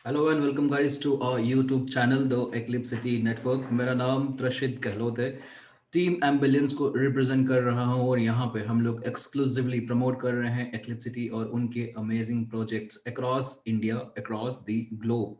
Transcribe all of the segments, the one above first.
Hello and welcome guys to our YouTube channel the Eclipsity network. मेरा नाम त्रशित गहलोत है। Team एम्बिलियंस को रिप्रेजेंट कर रहा हूं और यहाँ पे हम लोग एक्सक्लूसिवली प्रमोट कर रहे हैं एक्लिप्सिटी और उनके amazing projects across India, across the globe.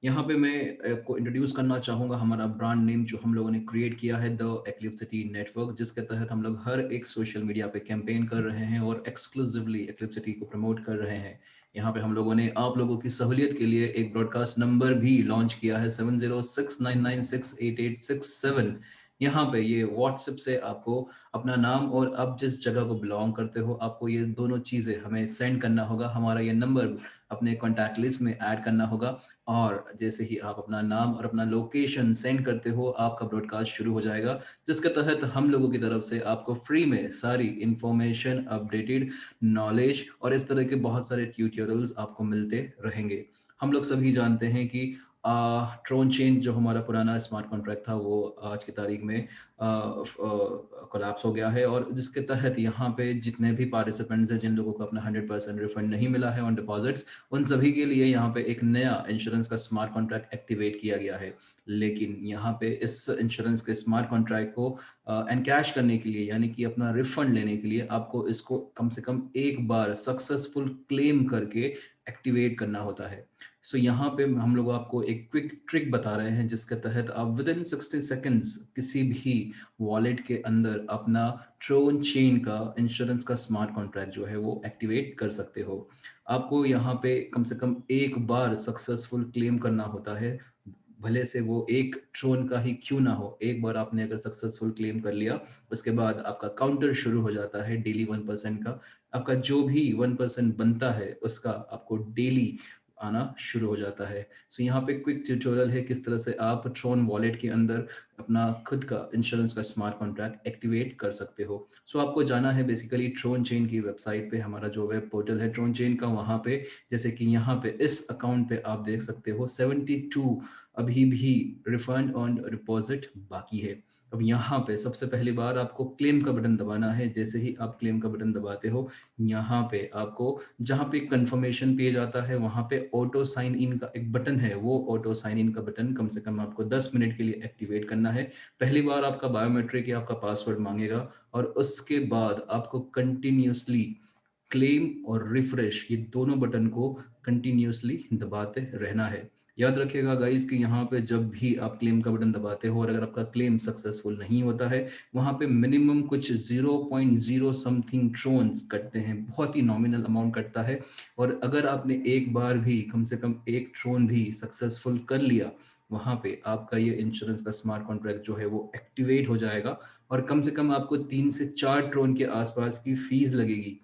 यहाँ पे मैं को इंट्रोड्यूस करना चाहूँगा हमारा ब्रांड नेम जो हम लोगों ने क्रिएट किया है, द एक्लिप्सिटी नेटवर्क, जिसके तहत हम लोग हर एक सोशल मीडिया पे कैंपेन कर रहे हैं और एक्सक्लूसिवली एक्लिप्सिटी को प्रमोट कर रहे हैं। यहाँ पे हम लोगों ने आप लोगों की सहूलियत के लिए एक ब्रॉडकास्ट नंबर भी लॉन्च किया है, 7069968867। यहाँ पे ये व्हाट्सएप से आपको अपना नाम और आप जिस जगह को बिलोंग करते हो, आपको ये दोनों चीज़ें हमें सेंड करना होगा। हमारा ये नंबर अपने कॉन्टैक्ट लिस्ट में ऐड करना होगा और जैसे ही आप अपना नाम और अपना लोकेशन सेंड करते हो, आपका ब्रॉडकास्ट शुरू हो जाएगा, जिसके तहत हम लोगों की तरफ से आपको फ्री में सारी इंफॉर्मेशन, अपडेटेड नॉलेज और इस तरह के बहुत सारे ट्यूटोरियल्स आपको मिलते रहेंगे। हम लोग सभी जानते हैं कि ट्रोन चेन जो हमारा पुराना स्मार्ट कॉन्ट्रैक्ट था वो आज की तारीख में कोलैप्स हो गया है, और जिसके तहत यहाँ पे जितने भी पार्टिसिपेंट्स हैं जिन लोगों को अपना 100% रिफंड नहीं मिला है ऑन डिपॉजिट्स, उन सभी के लिए यहाँ पे एक नया इंश्योरेंस का स्मार्ट कॉन्ट्रैक्ट एक्टिवेट किया गया है। लेकिन यहाँ पे इस इंश्योरेंस के स्मार्ट कॉन्ट्रैक्ट को एनकैश करने के लिए, यानी कि अपना रिफंड लेने के लिए, आपको इसको कम से कम एक बार सक्सेसफुल क्लेम करके एक्टिवेट करना होता है। सो यहाँ पे हम लोग आपको एक क्विक ट्रिक बता रहे हैं जिसके तहत आप विद इन 60 सेकेंड्स किसी भी वॉलेट के अंदर अपना ट्रोन चेन का इंश्योरेंस का स्मार्ट कॉन्ट्रैक्ट जो है वो एक्टिवेट कर सकते हो। आपको यहाँ पे कम से कम एक बार सक्सेसफुल क्लेम करना होता है, भले से वो एक ट्रोन का ही क्यों ना हो। एक बार आपने अगर सक्सेसफुल क्लेम कर लिया, उसके बाद आपका काउंटर शुरू हो जाता है डेली 1% का। आपका जो भी 1% बनता है उसका आपको डेली आना शुरू हो जाता है। सो यहाँ पे क्विक ट्यूटोरियल है किस तरह से आप ट्रोन वॉलेट के अंदर अपना खुद का इंश्योरेंस का स्मार्ट कॉन्ट्रैक्ट एक्टिवेट कर सकते हो। सो आपको जाना है बेसिकली ट्रोन चेन की वेबसाइट पे, हमारा जो वेब पोर्टल है ट्रोन चेन का, वहाँ पे जैसे कि यहाँ पे इस अकाउंट पे आप देख सकते हो 72 अभी भी रिफंड ऑन डिपॉजिट बाकी है। अब यहाँ पे सबसे पहली बार आपको क्लेम का बटन दबाना है। जैसे ही आप क्लेम का बटन दबाते हो, यहाँ पे आपको जहाँ पे कंफर्मेशन पेज आता है वहाँ पे ऑटो साइन इन का एक बटन है, वो ऑटो साइन इन का बटन कम से कम आपको 10 मिनट के लिए एक्टिवेट करना है। पहली बार आपका बायोमेट्रिक या आपका पासवर्ड मांगेगा और उसके बाद आपको कंटिन्यूसली क्लेम और रिफ्रेश, ये दोनों बटन को कंटिन्यूसली दबाते रहना है। याद रखिएगा गाइस कि यहाँ पे जब भी आप क्लेम का बटन दबाते हो और अगर आपका क्लेम सक्सेसफुल नहीं होता है, वहाँ पे मिनिमम कुछ 0.0 समथिंग ट्रोन्स कटते हैं, बहुत ही नॉमिनल अमाउंट कटता है। और अगर आपने एक बार भी कम से कम एक ट्रोन भी सक्सेसफुल कर लिया, वहाँ पे आपका ये इंश्योरेंस का स्मार्ट कॉन्ट्रैक्ट जो है वो एक्टिवेट हो जाएगा और कम से कम आपको 3 से 4 ट्रोन के आसपास की फीस लगेगी।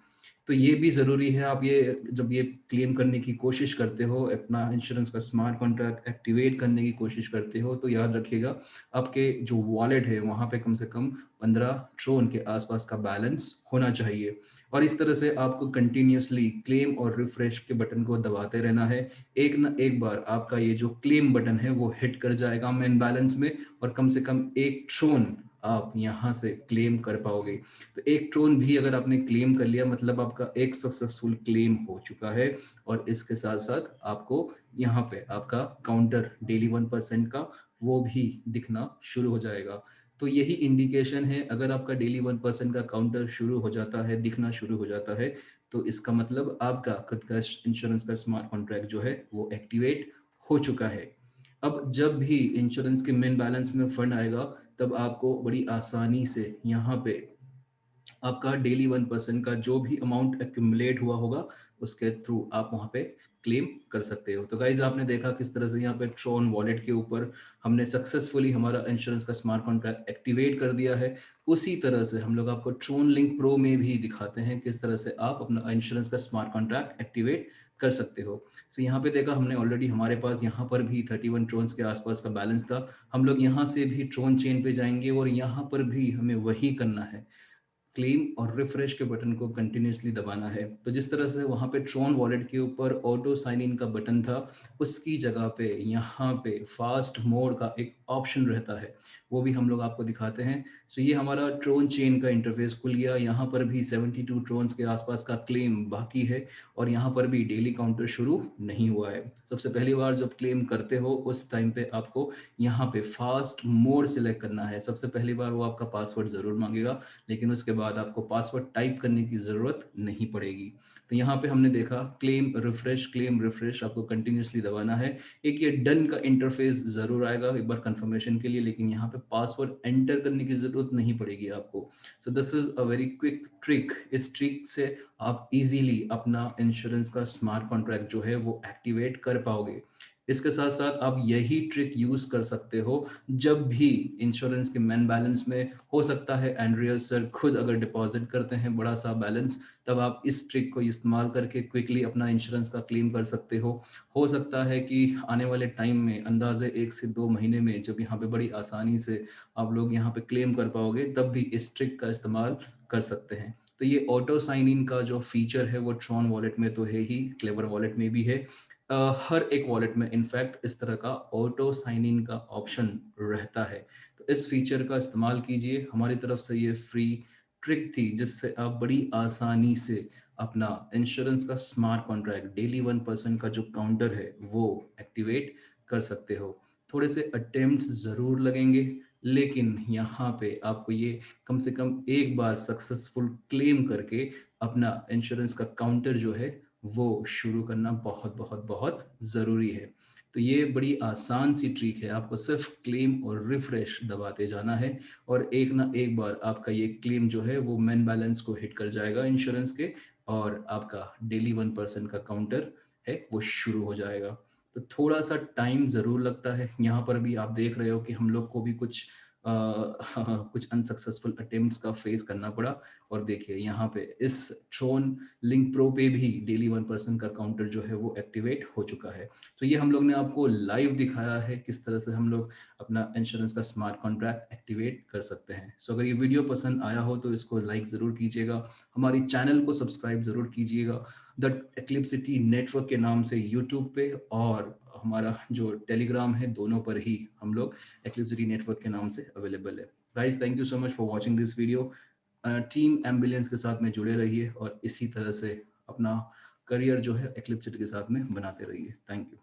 तो ये भी ज़रूरी है, आप ये जब ये क्लेम करने की कोशिश करते हो, अपना इंश्योरेंस का स्मार्ट कॉन्ट्रैक्ट एक्टिवेट करने की कोशिश करते हो, तो याद रखिएगा आपके जो वॉलेट है वहाँ पे कम से कम 15 ट्रोन के आसपास का बैलेंस होना चाहिए। और इस तरह से आपको कंटिन्यूसली क्लेम और रिफ्रेश के बटन को दबाते रहना है। एक ना एक बार आपका ये जो क्लेम बटन है वो हिट कर जाएगा मेन बैलेंस में, और कम से कम एक ट्रोन आप यहाँ से क्लेम कर पाओगे। तो एक ट्रोन भी अगर आपने क्लेम कर लिया, मतलब आपका एक सक्सेसफुल क्लेम हो चुका है। और इसके साथ साथ आपको यहाँ पे आपका काउंटर डेली 1% का वो भी दिखना शुरू हो जाएगा। तो यही इंडिकेशन है, अगर आपका डेली 1% का काउंटर शुरू हो जाता है, दिखना शुरू हो जाता है, तो इसका मतलब आपका खुद का इंश्योरेंस का स्मार्ट कॉन्ट्रैक्ट जो है वो एक्टिवेट हो चुका है। अब जब भी इंश्योरेंस के मेन बैलेंस में फंड आएगा, तब आपको बड़ी आसानी से यहाँ पे आपका डेली 1% का जो भी अमाउंट एक्यूमुलेट हुआ होगा उसके थ्रू आप वहाँ पे क्लेम कर सकते हो। तो गाइज आपने देखा किस तरह से यहाँ पे ट्रॉन वॉलेट के ऊपर हमने सक्सेसफुली हमारा इंश्योरेंस का स्मार्ट कॉन्ट्रैक्ट एक्टिवेट कर दिया है। उसी तरह से हम लोग आपको ट्रोन लिंक प्रो में भी दिखाते हैं किस तरह से आप अपना इंश्योरेंस का स्मार्ट कॉन्ट्रैक्ट एक्टिवेट कर सकते हो। सो यहाँ पे देखा हमने ऑलरेडी, हमारे पास यहाँ पर भी 31 ट्रोन्स के आसपास का बैलेंस था। हम लोग यहाँ से भी ट्रोन चेन पे जाएंगे और यहाँ पर भी हमें वही करना है। क्लेम और रिफ्रेश के बटन को कंटिन्यूसली दबाना है। तो जिस तरह से वहाँ पे ट्रॉन वॉलेट के ऊपर ऑटो साइन इन का बटन था, उसकी जगह पे यहाँ पे फास्ट मोड का एक ऑप्शन रहता है, वो भी हम लोग आपको दिखाते हैं। सो ये हमारा ट्रोन चेन का इंटरफेस खुल गया। यहाँ पर भी 72 ट्रोन्स के आसपास का क्लेम बाकी है और यहाँ पर भी डेली काउंटर शुरू नहीं हुआ है। सबसे पहली बार जब क्लेम करते हो उस टाइम पे आपको यहाँ पे फास्ट मोड सिलेक्ट करना है। सबसे पहली बार वो आपका पासवर्ड ज़रूर मांगेगा, लेकिन उसके बाद आपको पासवर्ड टाइप करने की ज़रूरत नहीं पड़ेगी। तो यहाँ पे हमने देखा क्लेम रिफ्रेश आपको कंटिन्यूसली दबाना है। एक ये डन का इंटरफेस ज़रूर आएगा एक बार कंफर्मेशन के लिए, लेकिन यहाँ पे पासवर्ड एंटर करने की ज़रूरत नहीं पड़ेगी आपको। So this is a very quick trick. इस ट्रिक से आप इजीली अपना इंश्योरेंस का स्मार्ट कॉन्ट्रैक्ट जो है वो एक्टिवेट कर पाओगे। इसके साथ साथ आप यही ट्रिक यूज़ कर सकते हो जब भी इंश्योरेंस के मैन बैलेंस में हो सकता है एंड्रियस सर खुद अगर डिपॉजिट करते हैं बड़ा सा बैलेंस, तब आप इस ट्रिक को इस्तेमाल करके क्विकली अपना इंश्योरेंस का क्लेम कर सकते हो सकता है कि आने वाले टाइम में अंदाजे 1 से 2 महीने में जब यहाँ पे बड़ी आसानी से आप लोग यहाँ पे क्लेम कर पाओगे, तब भी इस ट्रिक का इस्तेमाल कर सकते हैं। तो ये ऑटो साइन इन का जो फीचर है वो ट्रॉन वॉलेट में तो है ही, क्लेवर वॉलेट में भी है। हर एक वॉलेट में इनफैक्ट इस तरह का ऑटो साइन इन का ऑप्शन रहता है। तो इस फीचर का इस्तेमाल कीजिए। हमारी तरफ से ये फ्री ट्रिक थी जिससे आप बड़ी आसानी से अपना इंश्योरेंस का स्मार्ट कॉन्ट्रैक्ट डेली 1% का जो काउंटर है वो एक्टिवेट कर सकते हो। थोड़े से अटेम्प्ट्स ज़रूर लगेंगे, लेकिन यहाँ पे आपको ये कम से कम एक बार सक्सेसफुल क्लेम करके अपना इंश्योरेंस का काउंटर जो है वो शुरू करना बहुत बहुत बहुत ज़रूरी है। तो ये बड़ी आसान सी ट्रिक है, आपको सिर्फ क्लेम और रिफ्रेश दबाते जाना है और एक ना एक बार आपका ये क्लेम जो है वो मैन बैलेंस को हिट कर जाएगा इंश्योरेंस के, और आपका डेली 1% का काउंटर है वो शुरू हो जाएगा। तो थोड़ा सा टाइम ज़रूर लगता है। यहाँ पर भी आप देख रहे हो कि हम लोग को भी कुछ कुछ अनसक्सेसफुल अटेम्प्ट्स का फेस करना पड़ा। और देखिए यहाँ पे इस ट्रोन लिंक प्रो पे भी डेली 1% का काउंटर जो है वो एक्टिवेट हो चुका है। तो ये हम लोग ने आपको लाइव दिखाया है किस तरह से हम लोग अपना इंश्योरेंस का स्मार्ट कॉन्ट्रैक्ट एक्टिवेट कर सकते हैं। सो अगर ये वीडियो पसंद आया हो तो इसको लाइक ज़रूर कीजिएगा, हमारी चैनल को सब्सक्राइब ज़रूर कीजिएगा द एक्लिप्सिटी नेटवर्क के नाम से यूट्यूब पे, और हमारा जो टेलीग्राम है दोनों पर ही हम लोग एक्लिप्सिटी नेटवर्क के नाम से अवेलेबल है। Guys, thank you so much for watching this video. Team ambulance के साथ में जुड़े रहिए और इसी तरह से अपना करियर जो है एक्लिप्सिटी के साथ में बनाते रहिए। Thank you.